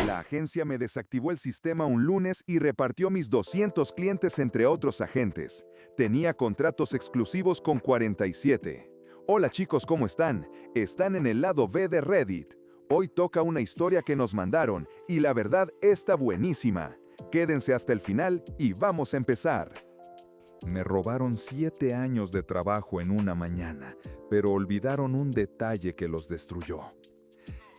La agencia me desactivó el sistema un lunes y repartió mis 200 clientes entre otros agentes. Tenía contratos exclusivos con 47. Hola chicos, ¿cómo están? Están en el lado B de Reddit. Hoy toca una historia que nos mandaron y la verdad está buenísima. Quédense hasta el final y vamos a empezar. Me robaron 7 años de trabajo en una mañana, pero olvidaron un detalle que los destruyó.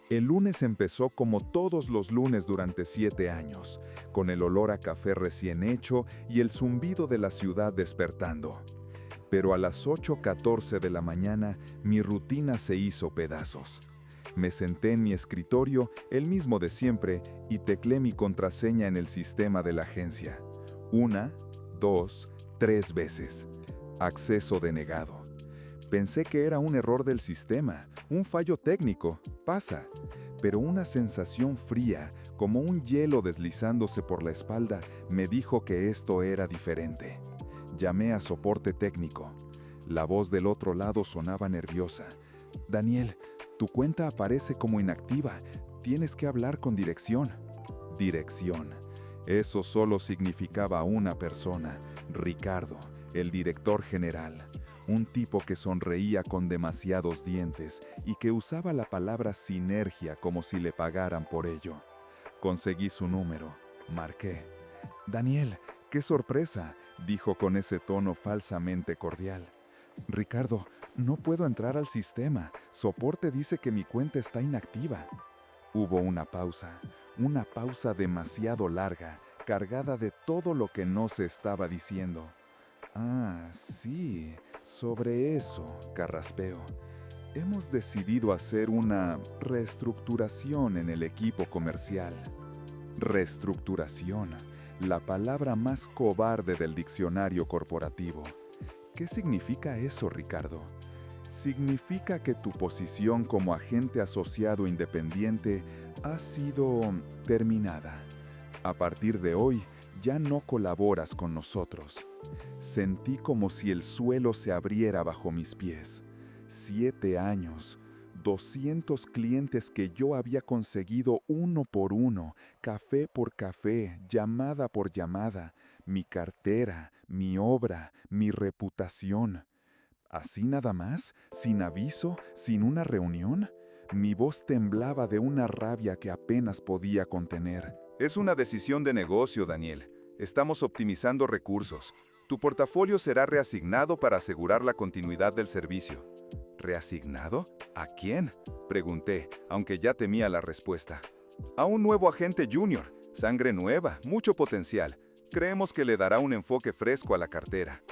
El lunes empezó como todos los lunes durante 7 años, con el olor a café recién hecho y el zumbido de la ciudad despertando. Pero a las 8:14 de la mañana, mi rutina se hizo pedazos. Me senté en mi escritorio, el mismo de siempre, y tecleé mi contraseña en el sistema de la agencia. 1, 2, 3 veces. Acceso denegado. Pensé que era un error del sistema, un fallo técnico, pasa. Pero una sensación fría, como un hielo deslizándose por la espalda, me dijo que esto era diferente. Llamé a soporte técnico. La voz del otro lado sonaba nerviosa. Daniel, tu cuenta aparece como inactiva. Tienes que hablar con dirección. Dirección. Eso solo significaba una persona, Ricardo, el director general. Un tipo que sonreía con demasiados dientes y que usaba la palabra sinergia como si le pagaran por ello. Conseguí su número. Marqué. Daniel, qué sorpresa, dijo con ese tono falsamente cordial. Ricardo, no puedo entrar al sistema. Soporte dice que mi cuenta está inactiva. Hubo una pausa demasiado larga, cargada de todo lo que no se estaba diciendo. Ah, sí, sobre eso, carraspeo. Hemos decidido hacer una reestructuración en el equipo comercial. Reestructuración, la palabra más cobarde del diccionario corporativo. ¿Qué significa eso, Ricardo? Significa que tu posición como agente asociado independiente ha sido terminada. A partir de hoy, ya no colaboras con nosotros. Sentí como si el suelo se abriera bajo mis pies. 7 años, 200 clientes que yo había conseguido uno por uno, café por café, llamada por llamada, mi cartera, mi obra, mi reputación. ¿Así nada más? ¿Sin aviso? ¿Sin una reunión? Mi voz temblaba de una rabia que apenas podía contener. Es una decisión de negocio, Daniel. Estamos optimizando recursos. Tu portafolio será reasignado para asegurar la continuidad del servicio. ¿Reasignado? ¿A quién? Pregunté, aunque ya temía la respuesta. A un nuevo agente junior, sangre nueva, mucho potencial. Creemos que le dará un enfoque fresco a la cartera.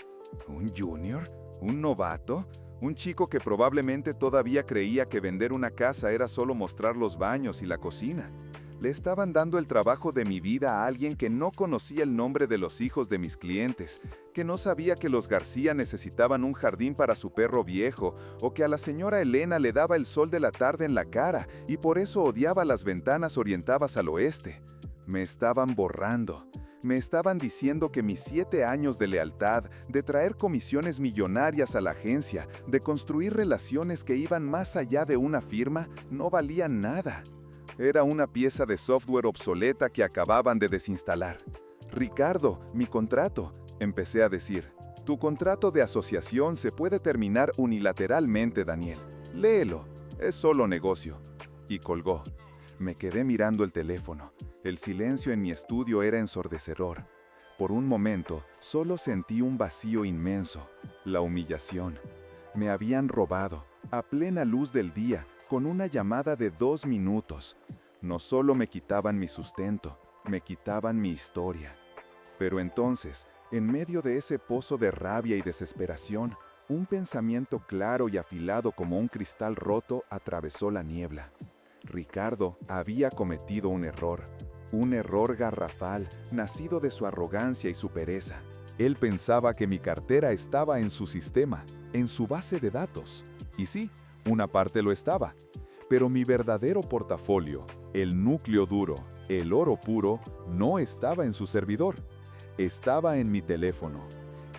¿Un junior? ¿Un novato? Un chico que probablemente todavía creía que vender una casa era solo mostrar los baños y la cocina. Le estaban dando el trabajo de mi vida a alguien que no conocía el nombre de los hijos de mis clientes, que no sabía que los García necesitaban un jardín para su perro viejo, o que a la señora Elena le daba el sol de la tarde en la cara y por eso odiaba las ventanas orientadas al oeste. Me estaban borrando. Me estaban diciendo que mis 7 años de lealtad, de traer comisiones millonarias a la agencia, de construir relaciones que iban más allá de una firma, no valían nada. Era una pieza de software obsoleta que acababan de desinstalar. Ricardo, mi contrato, empecé a decir. Tu contrato de asociación se puede terminar unilateralmente, Daniel. Léelo, es solo negocio. Y colgó. Me quedé mirando el teléfono. El silencio en mi estudio era ensordecedor. Por un momento, solo sentí un vacío inmenso, la humillación. Me habían robado, a plena luz del día, con una llamada de 2 minutos. No solo me quitaban mi sustento, me quitaban mi historia. Pero entonces, en medio de ese pozo de rabia y desesperación, un pensamiento claro y afilado como un cristal roto atravesó la niebla. Ricardo había cometido un error garrafal, nacido de su arrogancia y su pereza. Él pensaba que mi cartera estaba en su sistema, en su base de datos. Y sí, una parte lo estaba. Pero mi verdadero portafolio, el núcleo duro, el oro puro, no estaba en su servidor. Estaba en mi teléfono.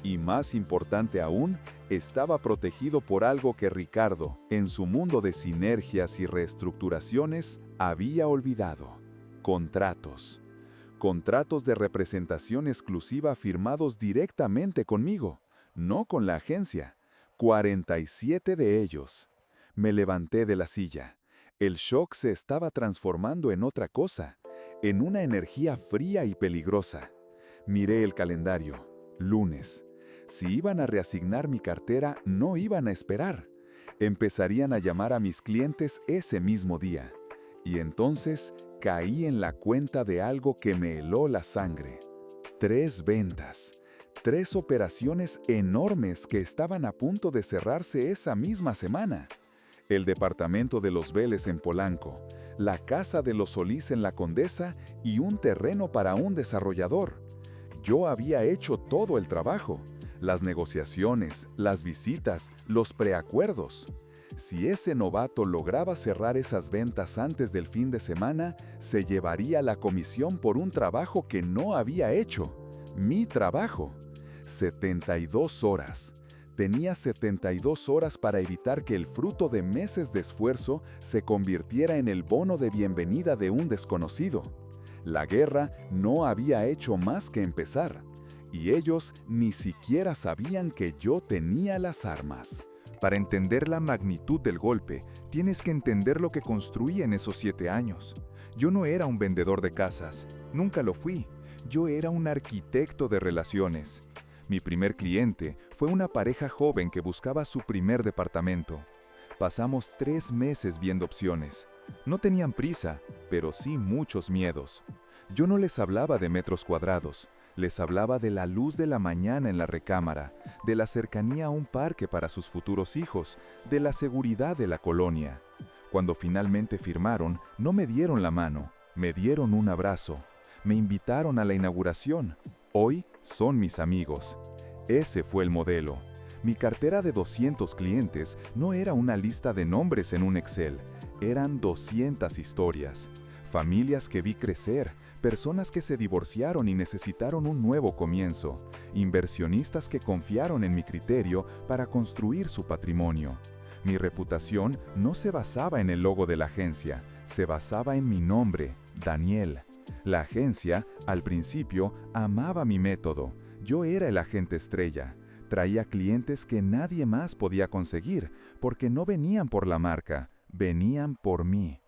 Y más importante aún, estaba protegido por algo que Ricardo, en su mundo de sinergias y reestructuraciones, había olvidado. Contratos. Contratos de representación exclusiva firmados directamente conmigo, no con la agencia. 47 de ellos. Me levanté de la silla. El shock se estaba transformando en otra cosa, en una energía fría y peligrosa. Miré el calendario. Lunes. Si iban a reasignar mi cartera, no iban a esperar. Empezarían a llamar a mis clientes ese mismo día. Y entonces caí en la cuenta de algo que me heló la sangre. 3 ventas. 3 operaciones enormes que estaban a punto de cerrarse esa misma semana. El departamento de los Vélez en Polanco, la casa de los Solís en la Condesa y un terreno para un desarrollador. Yo había hecho todo el trabajo, las negociaciones, las visitas, los preacuerdos. Si ese novato lograba cerrar esas ventas antes del fin de semana, se llevaría la comisión por un trabajo que no había hecho. Mi trabajo. 72 horas. Tenía 72 horas para evitar que el fruto de meses de esfuerzo se convirtiera en el bono de bienvenida de un desconocido. La guerra no había hecho más que empezar, y ellos ni siquiera sabían que yo tenía las armas. Para entender la magnitud del golpe, tienes que entender lo que construí en esos 7 años. Yo no era un vendedor de casas, nunca lo fui. Yo era un arquitecto de relaciones. Mi primer cliente fue una pareja joven que buscaba su primer departamento. Pasamos 3 meses viendo opciones. No tenían prisa, pero sí muchos miedos. Yo no les hablaba de metros cuadrados, les hablaba de la luz de la mañana en la recámara, de la cercanía a un parque para sus futuros hijos, de la seguridad de la colonia. Cuando finalmente firmaron, no me dieron la mano, me dieron un abrazo. Me invitaron a la inauguración. Hoy son mis amigos. Ese fue el modelo. Mi cartera de 200 clientes no era una lista de nombres en un Excel, eran 200 historias. Familias que vi crecer, personas que se divorciaron y necesitaron un nuevo comienzo, inversionistas que confiaron en mi criterio para construir su patrimonio. Mi reputación no se basaba en el logo de la agencia, se basaba en mi nombre, Daniel. La agencia, al principio, amaba mi método. Yo era el agente estrella. Traía clientes que nadie más podía conseguir, porque no venían por la marca, venían por mí.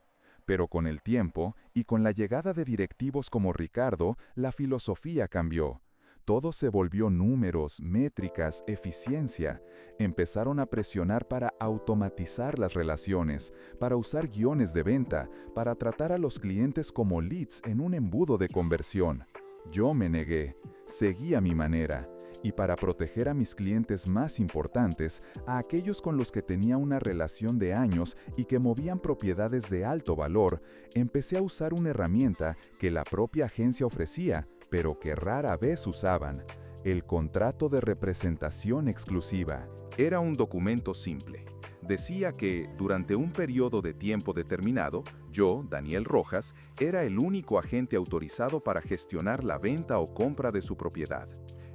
Pero con el tiempo, y con la llegada de directivos como Ricardo, la filosofía cambió. Todo se volvió números, métricas, eficiencia. Empezaron a presionar para automatizar las relaciones, para usar guiones de venta, para tratar a los clientes como leads en un embudo de conversión. Yo me negué, seguí a mi manera, y para proteger a mis clientes más importantes, a aquellos con los que tenía una relación de años y que movían propiedades de alto valor, empecé a usar una herramienta que la propia agencia ofrecía, pero que rara vez usaban: el contrato de representación exclusiva. Era un documento simple. Decía que, durante un periodo de tiempo determinado, yo, Daniel Rojas, era el único agente autorizado para gestionar la venta o compra de su propiedad.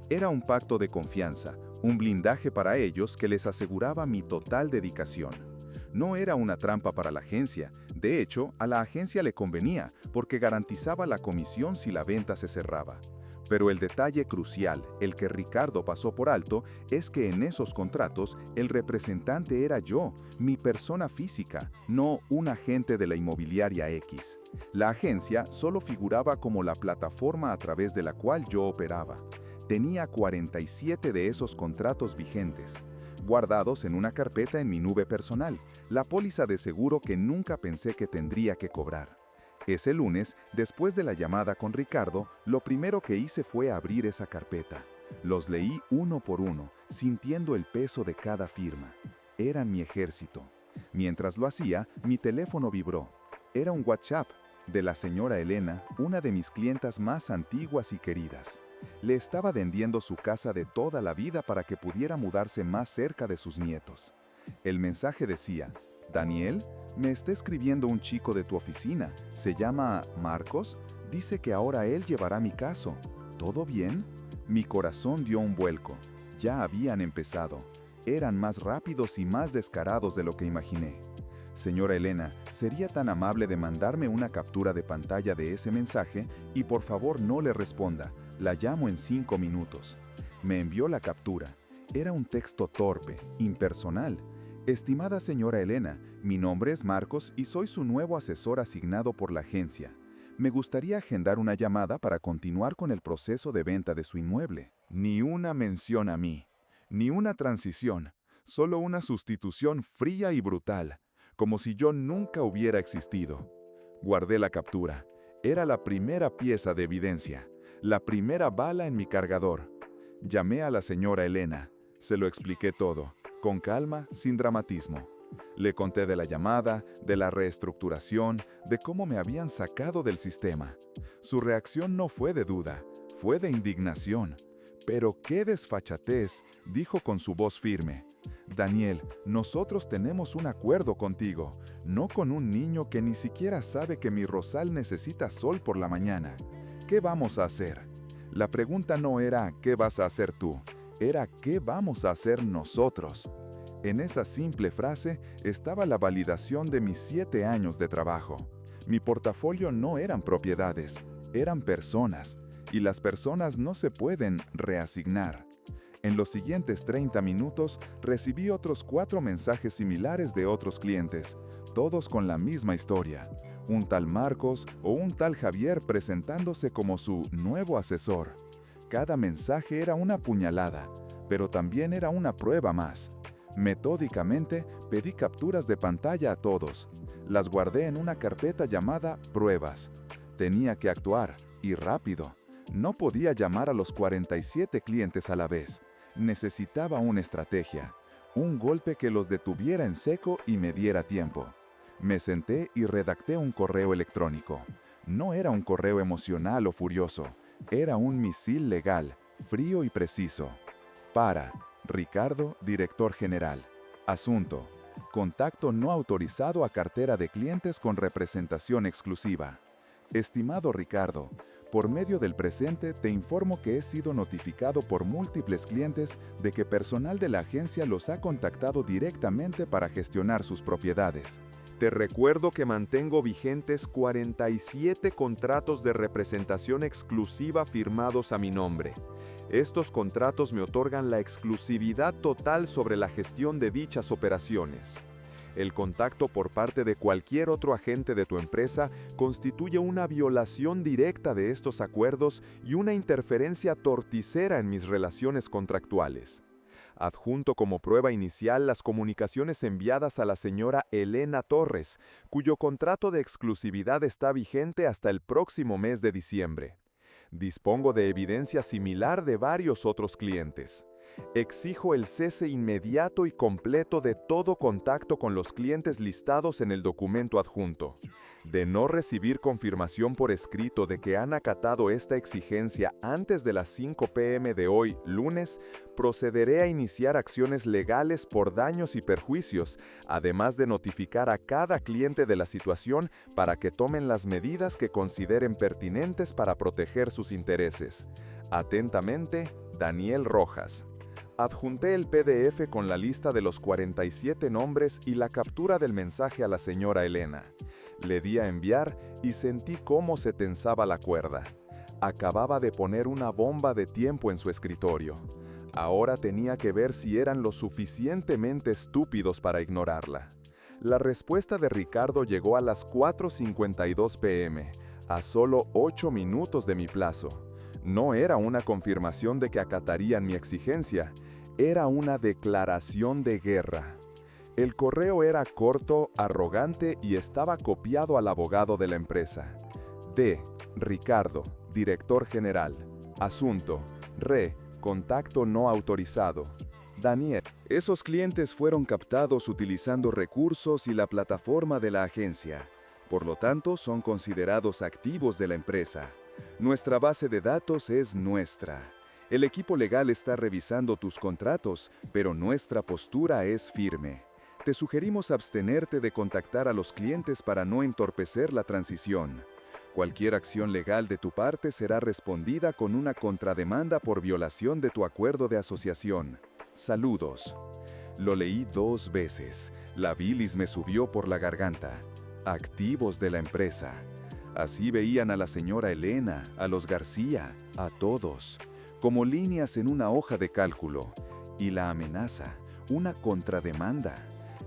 Era un pacto de confianza, un blindaje para ellos que les aseguraba mi total dedicación. No era una trampa para la agencia. De hecho, a la agencia le convenía, porque garantizaba la comisión si la venta se cerraba. Pero el detalle crucial, el que Ricardo pasó por alto, es que en esos contratos el representante era yo, mi persona física, no un agente de la inmobiliaria X. La agencia solo figuraba como la plataforma a través de la cual yo operaba. Tenía 47 de esos contratos vigentes, guardados en una carpeta en mi nube personal, la póliza de seguro que nunca pensé que tendría que cobrar. Ese lunes, después de la llamada con Ricardo, lo primero que hice fue abrir esa carpeta. Los leí uno por uno, sintiendo el peso de cada firma. Eran mi ejército. Mientras lo hacía, mi teléfono vibró. Era un WhatsApp de la señora Elena, una de mis clientas más antiguas y queridas. Le estaba vendiendo su casa de toda la vida para que pudiera mudarse más cerca de sus nietos. El mensaje decía: «Daniel, me está escribiendo un chico de tu oficina, se llama Marcos, dice que ahora él llevará mi caso. ¿Todo bien?». Mi corazón dio un vuelco. Ya habían empezado. Eran más rápidos y más descarados de lo que imaginé. Señora Elena, ¿sería tan amable de mandarme una captura de pantalla de ese mensaje y por favor no le responda? La llamo en 5 minutos. Me envió la captura. Era un texto torpe, impersonal. Estimada señora Elena, mi nombre es Marcos y soy su nuevo asesor asignado por la agencia. Me gustaría agendar una llamada para continuar con el proceso de venta de su inmueble. Ni una mención a mí, ni una transición, solo una sustitución fría y brutal, como si yo nunca hubiera existido. Guardé la captura. Era la primera pieza de evidencia, la primera bala en mi cargador. Llamé a la señora Elena. Se lo expliqué todo, con calma, sin dramatismo. Le conté de la llamada, de la reestructuración, de cómo me habían sacado del sistema. Su reacción no fue de duda, fue de indignación. «Pero qué desfachatez», dijo con su voz firme. «Daniel, nosotros tenemos un acuerdo contigo, no con un niño que ni siquiera sabe que mi rosal necesita sol por la mañana. ¿Qué vamos a hacer?». La pregunta no era «¿qué vas a hacer tú?», era «¿qué vamos a hacer nosotros?». En esa simple frase estaba la validación de mis 7 años de trabajo. Mi portafolio no eran propiedades, eran personas, y las personas no se pueden reasignar. En los siguientes 30 minutos recibí otros 4 mensajes similares de otros clientes, todos con la misma historia. Un tal Marcos o un tal Javier presentándose como su nuevo asesor. Cada mensaje era una puñalada, pero también era una prueba más. Metódicamente pedí capturas de pantalla a todos. Las guardé en una carpeta llamada Pruebas. Tenía que actuar, y rápido. No podía llamar a los 47 clientes a la vez. Necesitaba una estrategia, un golpe que los detuviera en seco y me diera tiempo. Me senté y redacté un correo electrónico. No era un correo emocional o furioso, era un misil legal, frío y preciso. Para Ricardo, director general. Asunto: contacto no autorizado a cartera de clientes con representación exclusiva. Estimado Ricardo, por medio del presente te informo que he sido notificado por múltiples clientes de que personal de la agencia los ha contactado directamente para gestionar sus propiedades. Te recuerdo que mantengo vigentes 47 contratos de representación exclusiva firmados a mi nombre. Estos contratos me otorgan la exclusividad total sobre la gestión de dichas operaciones. El contacto por parte de cualquier otro agente de tu empresa constituye una violación directa de estos acuerdos y una interferencia torticera en mis relaciones contractuales. Adjunto como prueba inicial las comunicaciones enviadas a la señora Elena Torres, cuyo contrato de exclusividad está vigente hasta el próximo mes de diciembre. Dispongo de evidencia similar de varios otros clientes. Exijo el cese inmediato y completo de todo contacto con los clientes listados en el documento adjunto. De no recibir confirmación por escrito de que han acatado esta exigencia antes de las 5 p.m. de hoy, lunes, procederé a iniciar acciones legales por daños y perjuicios, además de notificar a cada cliente de la situación para que tomen las medidas que consideren pertinentes para proteger sus intereses. Atentamente, Daniel Rojas. Adjunté el PDF con la lista de los 47 nombres y la captura del mensaje a la señora Elena. Le di a enviar y sentí cómo se tensaba la cuerda. Acababa de poner una bomba de tiempo en su escritorio. Ahora tenía que ver si eran lo suficientemente estúpidos para ignorarla. La respuesta de Ricardo llegó a las 4:52 p.m., a solo 8 minutos de mi plazo. No era una confirmación de que acatarían mi exigencia, era una declaración de guerra. El correo era corto, arrogante y estaba copiado al abogado de la empresa. D. Ricardo, director general. Asunto: contacto no autorizado. Daniel. Esos clientes fueron captados utilizando recursos y la plataforma de la agencia. Por lo tanto, son considerados activos de la empresa. Nuestra base de datos es nuestra. El equipo legal está revisando tus contratos, pero nuestra postura es firme. Te sugerimos abstenerte de contactar a los clientes para no entorpecer la transición. Cualquier acción legal de tu parte será respondida con una contrademanda por violación de tu acuerdo de asociación. Saludos. Lo leí 2 veces. La bilis me subió por la garganta. Activos de la empresa. Así veían a la señora Elena, a los García, a todos, como líneas en una hoja de cálculo. Y la amenaza, una contrademanda.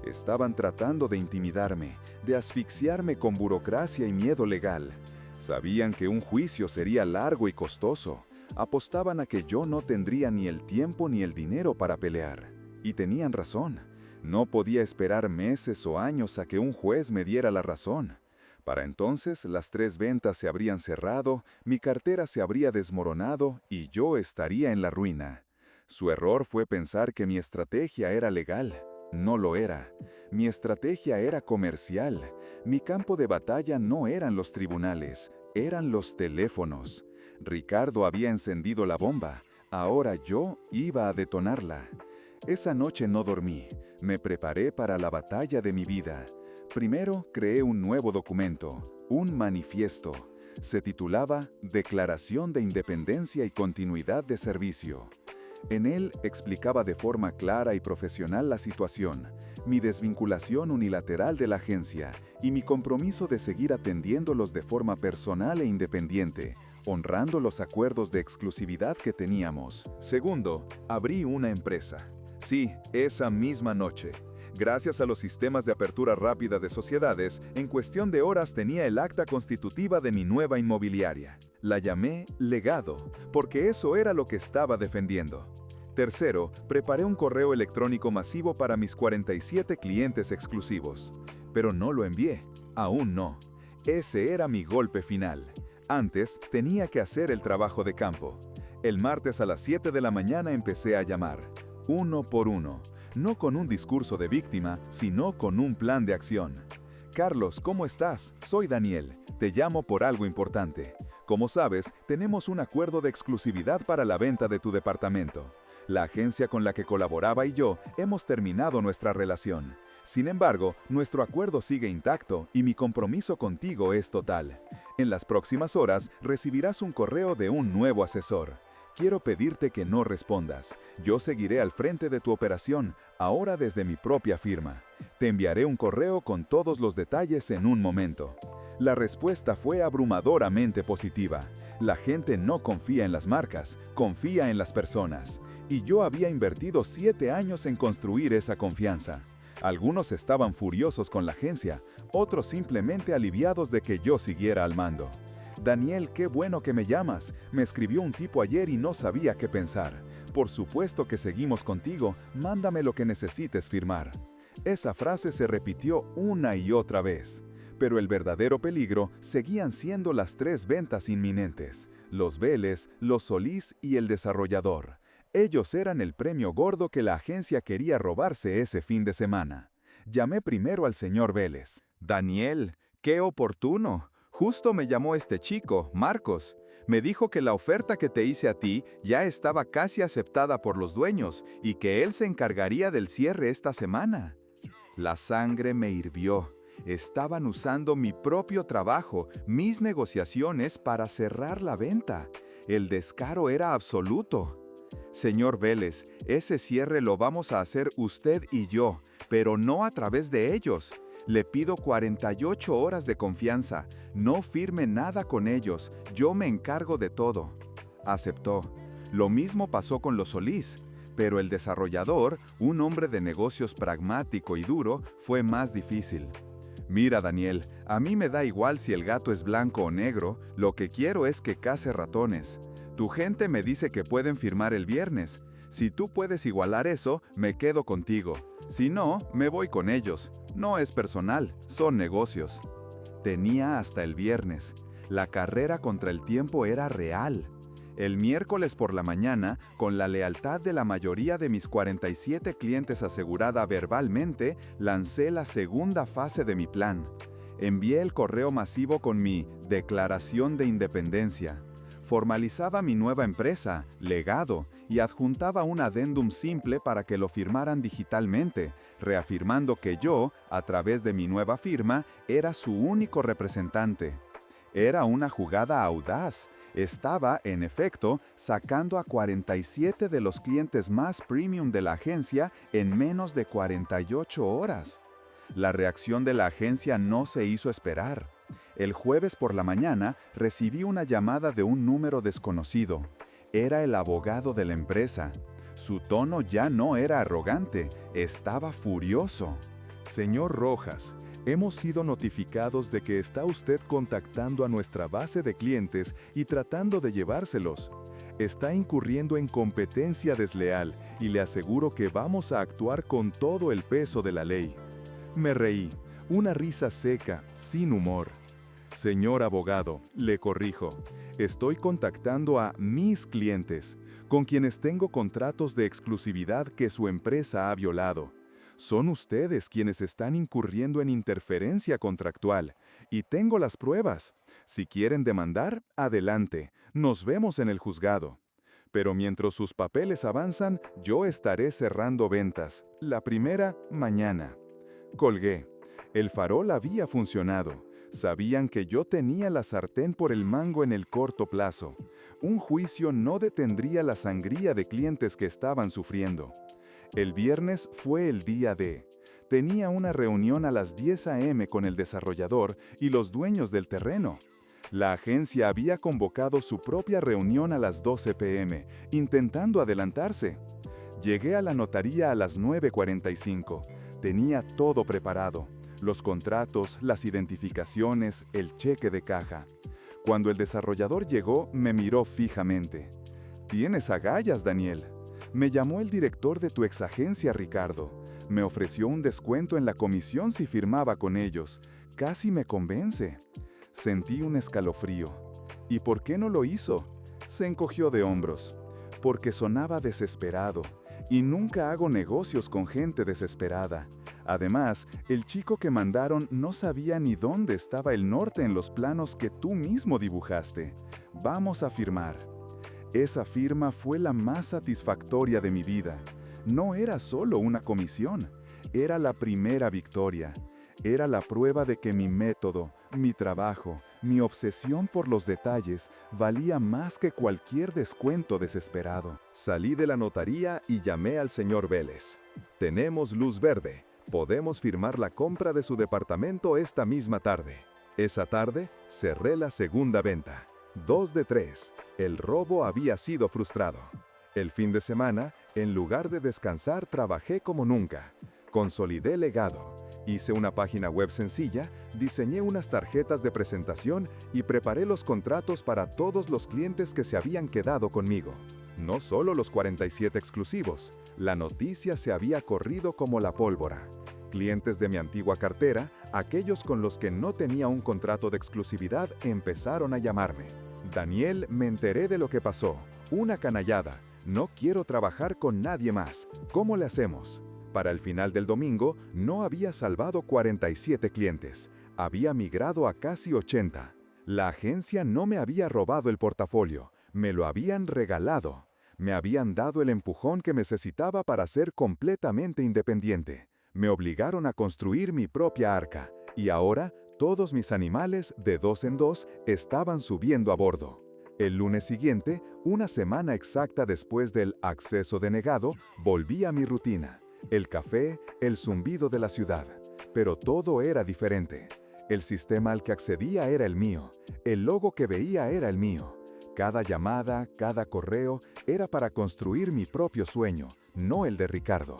Estaban tratando de intimidarme, de asfixiarme con burocracia y miedo legal. Sabían que un juicio sería largo y costoso. Apostaban a que yo no tendría ni el tiempo ni el dinero para pelear. Y tenían razón. No podía esperar meses o años a que un juez me diera la razón. Para entonces las 3 ventas se habrían cerrado, mi cartera se habría desmoronado y yo estaría en la ruina. Su error fue pensar que mi estrategia era legal. No lo era. Mi estrategia era comercial. Mi campo de batalla no eran los tribunales, eran los teléfonos. Ricardo había encendido la bomba. Ahora yo iba a detonarla. Esa noche no dormí. Me preparé para la batalla de mi vida. Primero creé un nuevo documento, un manifiesto. Se titulaba Declaración de Independencia y Continuidad de Servicio. En él explicaba de forma clara y profesional la situación, mi desvinculación unilateral de la agencia y mi compromiso de seguir atendiéndolos de forma personal e independiente, honrando los acuerdos de exclusividad que teníamos. Segundo, abrí una empresa. Sí, esa misma noche. Gracias a los sistemas de apertura rápida de sociedades, en cuestión de horas tenía el acta constitutiva de mi nueva inmobiliaria. La llamé Legado, porque eso era lo que estaba defendiendo. Tercero, preparé un correo electrónico masivo para mis 47 clientes exclusivos. Pero no lo envié, aún no. Ese era mi golpe final. Antes tenía que hacer el trabajo de campo. El martes a las 7 de la mañana empecé a llamar, uno por uno. No con un discurso de víctima, sino con un plan de acción. Carlos, ¿cómo estás? Soy Daniel. Te llamo por algo importante. Como sabes, tenemos un acuerdo de exclusividad para la venta de tu departamento. La agencia con la que colaboraba y yo hemos terminado nuestra relación. Sin embargo, nuestro acuerdo sigue intacto y mi compromiso contigo es total. En las próximas horas recibirás un correo de un nuevo asesor. Quiero pedirte que no respondas. Yo seguiré al frente de tu operación, ahora desde mi propia firma. Te enviaré un correo con todos los detalles en un momento. La respuesta fue abrumadoramente positiva. La gente no confía en las marcas, confía en las personas. Y yo había invertido 7 años en construir esa confianza. Algunos estaban furiosos con la agencia, otros simplemente aliviados de que yo siguiera al mando. Daniel, qué bueno que me llamas. Me escribió un tipo ayer y no sabía qué pensar. Por supuesto que seguimos contigo, mándame lo que necesites firmar. Esa frase se repitió una y otra vez. Pero el verdadero peligro seguían siendo las 3 ventas inminentes, los Vélez, los Solís y el desarrollador. Ellos eran el premio gordo que la agencia quería robarse ese fin de semana. Llamé primero al señor Vélez. Daniel, qué oportuno. Justo me llamó este chico, Marcos. Me dijo que la oferta que te hice a ti ya estaba casi aceptada por los dueños y que él se encargaría del cierre esta semana. La sangre me hirvió. Estaban usando mi propio trabajo, mis negociaciones para cerrar la venta. El descaro era absoluto. Señor Vélez, ese cierre lo vamos a hacer usted y yo, pero no a través de ellos. Le pido 48 horas de confianza. No firme nada con ellos. Yo me encargo de todo. Aceptó. Lo mismo pasó con los Solís. Pero el desarrollador, un hombre de negocios pragmático y duro, fue más difícil. Mira, Daniel, a mí me da igual si el gato es blanco o negro. Lo que quiero es que case ratones. Tu gente me dice que pueden firmar el viernes. Si tú puedes igualar eso, me quedo contigo. Si no, me voy con ellos. No es personal, son negocios. Tenía hasta el viernes. La carrera contra el tiempo era real. El miércoles por la mañana, con la lealtad de la mayoría de mis 47 clientes asegurada verbalmente, lancé la segunda fase de mi plan. Envié el correo masivo con mi Declaración de Independencia. Formalizaba mi nueva empresa, Legado, y adjuntaba un adendum simple para que lo firmaran digitalmente, reafirmando que yo, a través de mi nueva firma, era su único representante. Era una jugada audaz. Estaba, en efecto, sacando a 47 de los clientes más premium de la agencia en menos de 48 horas. La reacción de la agencia no se hizo esperar. El jueves por la mañana recibí una llamada de un número desconocido. Era el abogado de la empresa. Su tono ya no era arrogante, estaba furioso. Señor Rojas, hemos sido notificados de que está usted contactando a nuestra base de clientes y tratando de llevárselos. Está incurriendo en competencia desleal y le aseguro que vamos a actuar con todo el peso de la ley. Me reí, una risa seca, sin humor. Señor abogado, le corrijo, estoy contactando a mis clientes, con quienes tengo contratos de exclusividad que su empresa ha violado. Son ustedes quienes están incurriendo en interferencia contractual, y tengo las pruebas. Si quieren demandar, adelante, nos vemos en el juzgado. Pero mientras sus papeles avanzan, yo estaré cerrando ventas. La primera, mañana. Colgué. El farol había funcionado. Sabían que yo tenía la sartén por el mango en el corto plazo. Un juicio no detendría la sangría de clientes que estaban sufriendo. El viernes fue el día D. Tenía una reunión a las 10 a.m. con el desarrollador y los dueños del terreno. La agencia había convocado su propia reunión a las 12 p.m., intentando adelantarse. Llegué a la notaría a las 9:45. Tenía todo preparado. Los contratos, las identificaciones, el cheque de caja. Cuando el desarrollador llegó, me miró fijamente. «Tienes agallas, Daniel». Me llamó el director de tu exagencia, Ricardo. Me ofreció un descuento en la comisión si firmaba con ellos. Casi me convence. Sentí un escalofrío. ¿Y por qué no lo hizo? Se encogió de hombros. Porque sonaba desesperado. Y nunca hago negocios con gente desesperada. Además, el chico que mandaron no sabía ni dónde estaba el norte en los planos que tú mismo dibujaste. Vamos a firmar. Esa firma fue la más satisfactoria de mi vida. No era solo una comisión, era la primera victoria. Era la prueba de que mi método, mi trabajo, mi obsesión por los detalles valía más que cualquier descuento desesperado. Salí de la notaría y llamé al señor Vélez. Tenemos luz verde. Podemos firmar la compra de su departamento esta misma tarde. Esa tarde cerré la segunda venta. 2 de 3. El robo había sido frustrado. El fin de semana, en lugar de descansar, trabajé como nunca. Consolidé legado. Hice una página web sencilla, diseñé unas tarjetas de presentación y preparé los contratos para todos los clientes que se habían quedado conmigo. No solo los 47 exclusivos, la noticia se había corrido como la pólvora. Clientes de mi antigua cartera, aquellos con los que no tenía un contrato de exclusividad, empezaron a llamarme. Daniel, me enteré de lo que pasó. Una canallada. No quiero trabajar con nadie más. ¿Cómo le hacemos? Para el final del domingo, no había salvado 47 clientes. Había migrado a casi 80. La agencia no me había robado el portafolio. Me lo habían regalado. Me habían dado el empujón que necesitaba para ser completamente independiente. Me obligaron a construir mi propia arca. Y ahora, todos mis animales, de 2 en 2, estaban subiendo a bordo. El lunes siguiente, una semana exacta después del acceso denegado, volví a mi rutina. El café, el zumbido de la ciudad. Pero todo era diferente. El sistema al que accedía era el mío. El logo que veía era el mío. Cada llamada, cada correo, era para construir mi propio sueño, no el de Ricardo.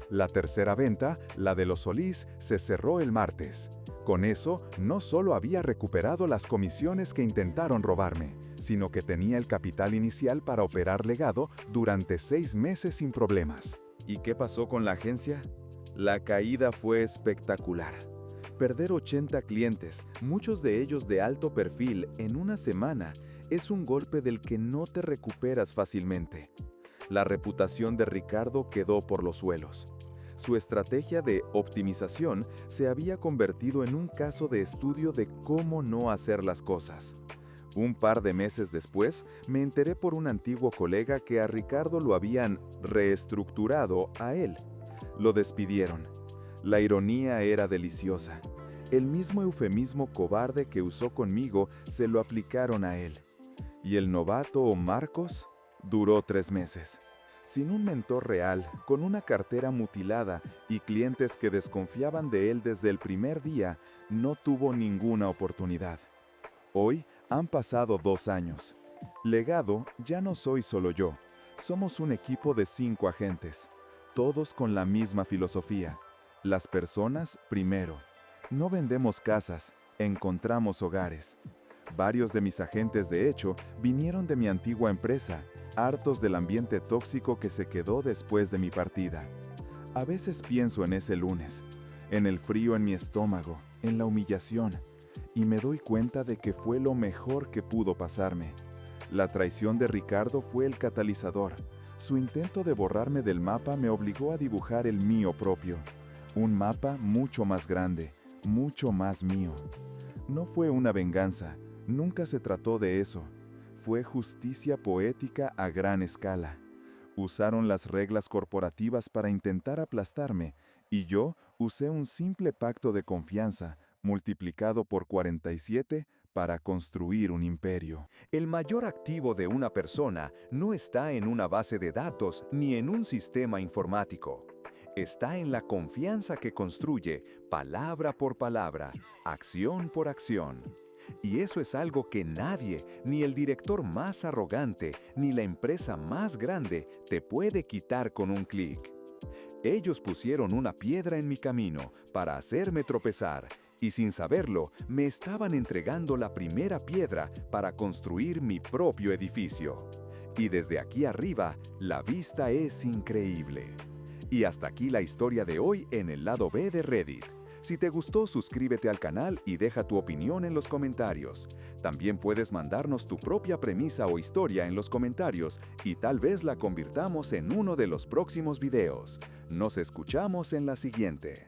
La tercera venta, la de los Solís, se cerró el martes. Con eso, no solo había recuperado las comisiones que intentaron robarme, sino que tenía el capital inicial para operar legado durante 6 meses sin problemas. ¿Y qué pasó con la agencia? La caída fue espectacular. Perder 80 clientes, muchos de ellos de alto perfil, en una semana, es un golpe del que no te recuperas fácilmente. La reputación de Ricardo quedó por los suelos. Su estrategia de optimización se había convertido en un caso de estudio de cómo no hacer las cosas. Un par de meses después, me enteré por un antiguo colega que a Ricardo lo habían reestructurado a él. Lo despidieron. La ironía era deliciosa. El mismo eufemismo cobarde que usó conmigo se lo aplicaron a él. Y el novato Marcos duró 3 meses. Sin un mentor real, con una cartera mutilada y clientes que desconfiaban de él desde el primer día, no tuvo ninguna oportunidad. Hoy han pasado 2 años. Legado ya no soy solo yo. Somos un equipo de 5 agentes, todos con la misma filosofía. Las personas primero. No vendemos casas, encontramos hogares. Varios de mis agentes, de hecho, vinieron de mi antigua empresa, hartos del ambiente tóxico que se quedó después de mi partida. A veces pienso en ese lunes, en el frío en mi estómago, en la humillación, y me doy cuenta de que fue lo mejor que pudo pasarme. La traición de Ricardo fue el catalizador. Su intento de borrarme del mapa me obligó a dibujar el mío propio. Un mapa mucho más grande, mucho más mío. No fue una venganza, nunca se trató de eso. Fue justicia poética a gran escala. Usaron las reglas corporativas para intentar aplastarme, y yo usé un simple pacto de confianza, multiplicado por 47, para construir un imperio. El mayor activo de una persona no está en una base de datos ni en un sistema informático. Está en la confianza que construye palabra por palabra, acción por acción. Y eso es algo que nadie, ni el director más arrogante, ni la empresa más grande, te puede quitar con un clic. Ellos pusieron una piedra en mi camino para hacerme tropezar, y sin saberlo, me estaban entregando la primera piedra para construir mi propio edificio. Y desde aquí arriba, la vista es increíble. Y hasta aquí la historia de hoy en el lado B de Reddit. Si te gustó, suscríbete al canal y deja tu opinión en los comentarios. También puedes mandarnos tu propia premisa o historia en los comentarios y tal vez la convirtamos en uno de los próximos videos. Nos escuchamos en la siguiente.